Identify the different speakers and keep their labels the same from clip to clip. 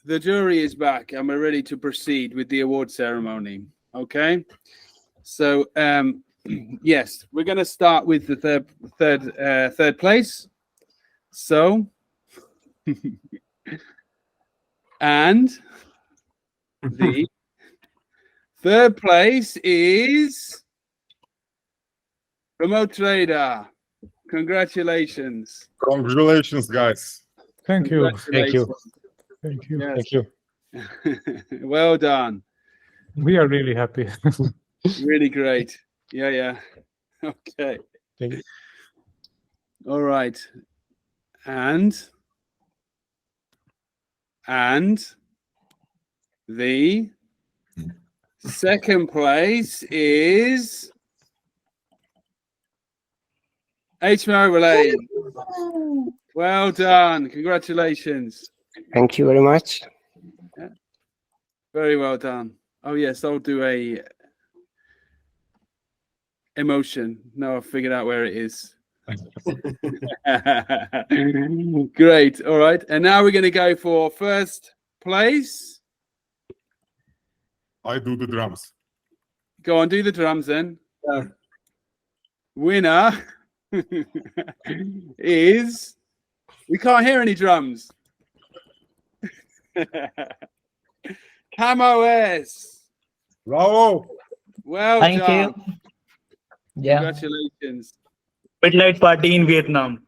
Speaker 1: the jury is back and we're ready to proceed with the award ceremony. Okay. So, yes, we're going to start with the third place. So, and the third place is Remote Trader. Congratulations.
Speaker 2: Congratulations, guys.
Speaker 3: Thank you.
Speaker 4: Thank you.
Speaker 3: Thank you.
Speaker 1: Yes.
Speaker 4: Thank you.
Speaker 1: Well done.
Speaker 3: We are really happy.
Speaker 1: Really great. Yeah. Okay.
Speaker 4: Thank you.
Speaker 1: All right. And the second place is HMO Relay. Well done. Congratulations.
Speaker 5: Thank you very much.
Speaker 1: Very well done. Oh, yes, I'll do a emotion. Now I've figured out where it is. Great. All right. And now we're going to go for first place.
Speaker 2: I do the drums.
Speaker 1: Go on, do the drums then. Winner is... We can't hear any drums. Camo S.
Speaker 2: Bravo.
Speaker 1: Well
Speaker 6: Thank
Speaker 1: done.
Speaker 6: you. Yeah.
Speaker 1: Congratulations.
Speaker 6: Midnight party in Vietnam.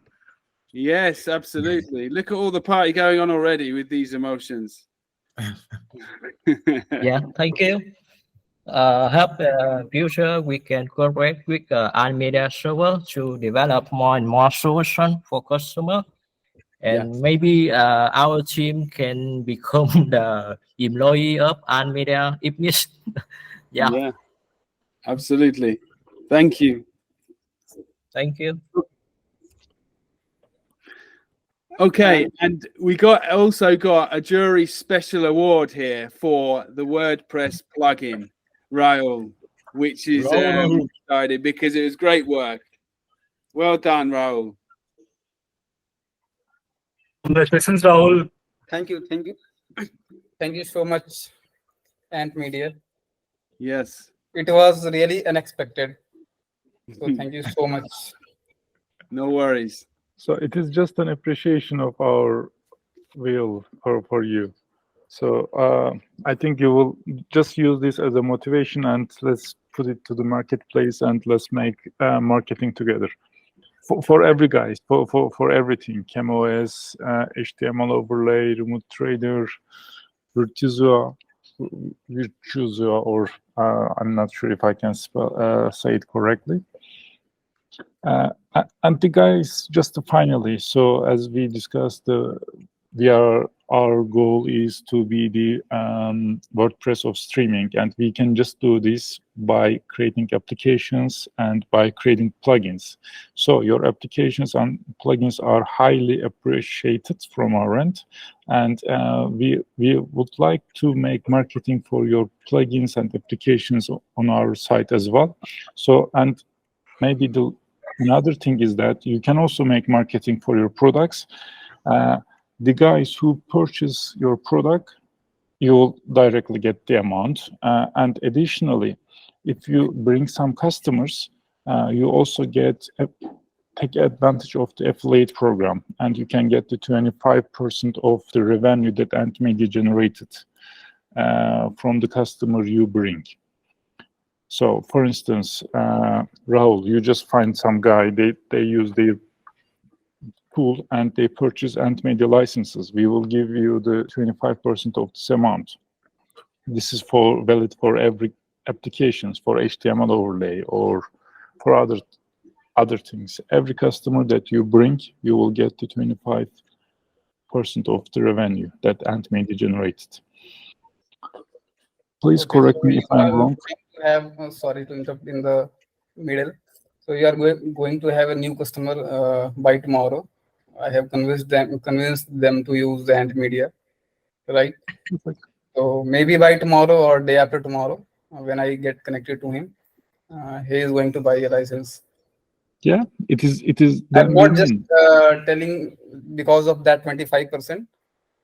Speaker 1: Yes, absolutely. Look at all the party going on already with these emotions.
Speaker 6: Yeah. Thank you. Hope future we can cooperate with Almeida server to develop more and more solutions for customer. And maybe our team can become the employee of Almeida if needed.
Speaker 1: Yeah, absolutely. Thank you.
Speaker 6: Thank you.
Speaker 1: Okay, and we also got a jury special award here for the WordPress plugin, Raul, which is excited because it was great work. Well done, Raul.
Speaker 6: Congratulations, Rahul.
Speaker 7: Thank you. Thank you so much, Ant Media.
Speaker 1: Yes.
Speaker 7: It was really unexpected. So thank you so much.
Speaker 1: No worries.
Speaker 3: So it is just an appreciation of our will for you. So I think you will just use this as a motivation, and let's put it to the marketplace, and let's make marketing together for every guys, for everything. CamOS, HTML overlay, remote trader, Virtuoso, or I'm not sure if I can say it correctly. And the guys, just finally, so as we discussed, our goal is to be the WordPress of streaming, and we can just do this by creating applications and by creating plugins. So your applications and plugins are highly appreciated from our end, and we would like to make marketing for your plugins and applications on our site as well. So, and maybe another thing is that you can also make marketing for your products. The guys who purchase your product, you'll directly get the amount. And additionally, if you bring some customers, you also take advantage of the affiliate program, and you can get the 25% of the revenue that Ant Media generated from the customer you bring. So, for instance, Rahul, you just find some guy, they use their tool and they purchase Ant Media licenses. We will give you the 25% of this amount. This is valid for every applications, for HTML overlay or for other things. Every customer that you bring, you will get the 25% of the revenue that Ant Media generated. Please correct me if I'm wrong.
Speaker 7: Sorry to interrupt in the middle. So you are going to have a new customer by tomorrow. I have convinced them to use the Ant Media, right? So maybe by tomorrow or day after tomorrow, when I get connected to him, he is going to buy a license.
Speaker 3: Yeah, it is.
Speaker 7: I'm not just telling because of that 25%,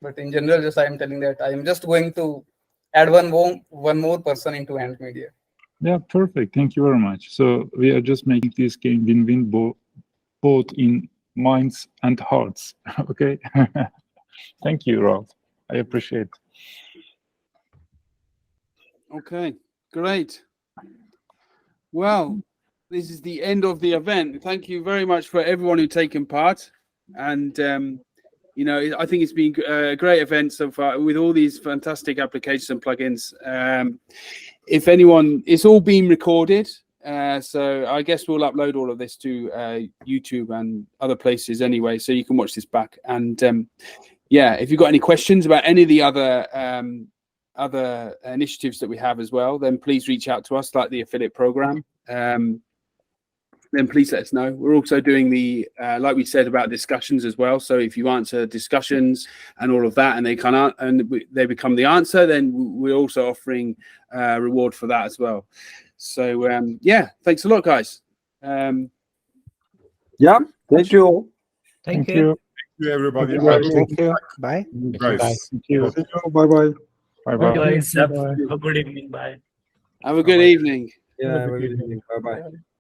Speaker 7: But in general, just I am telling that I am just going to add one more person into Ant Media.
Speaker 3: Yeah, perfect. Thank you very much. So we are just making this game win-win both in minds and hearts. Okay. Thank you, Ralph. I appreciate.
Speaker 1: Okay, great. Well, this is the end of the event. Thank you very much for everyone who's taken part. And, you know, I think it's been a great event so far with all these fantastic applications and plugins. If anyone, it's all been recorded. So I guess we'll upload all of this to YouTube and other places anyway, so you can watch this back. And yeah, if you've got any questions about any of the other initiatives that we have as well, then please reach out to us, like the affiliate program. Then please let us know. We're also doing the, like we said, about discussions as well. So if you answer discussions and all of that, and they can't, and they become the answer, then we're also offering a reward for that as well. So yeah, thanks a lot, guys.
Speaker 4: Yeah, thank you.
Speaker 6: Thank
Speaker 2: Thank
Speaker 6: you.
Speaker 2: you, everybody.
Speaker 5: Thank you. Bye.
Speaker 2: Guys.
Speaker 3: Thank you.
Speaker 4: Bye bye.
Speaker 3: Bye-bye.
Speaker 6: Guys, have a good evening. Bye.
Speaker 1: Have a good evening.
Speaker 4: Yeah, have a good evening. Bye bye.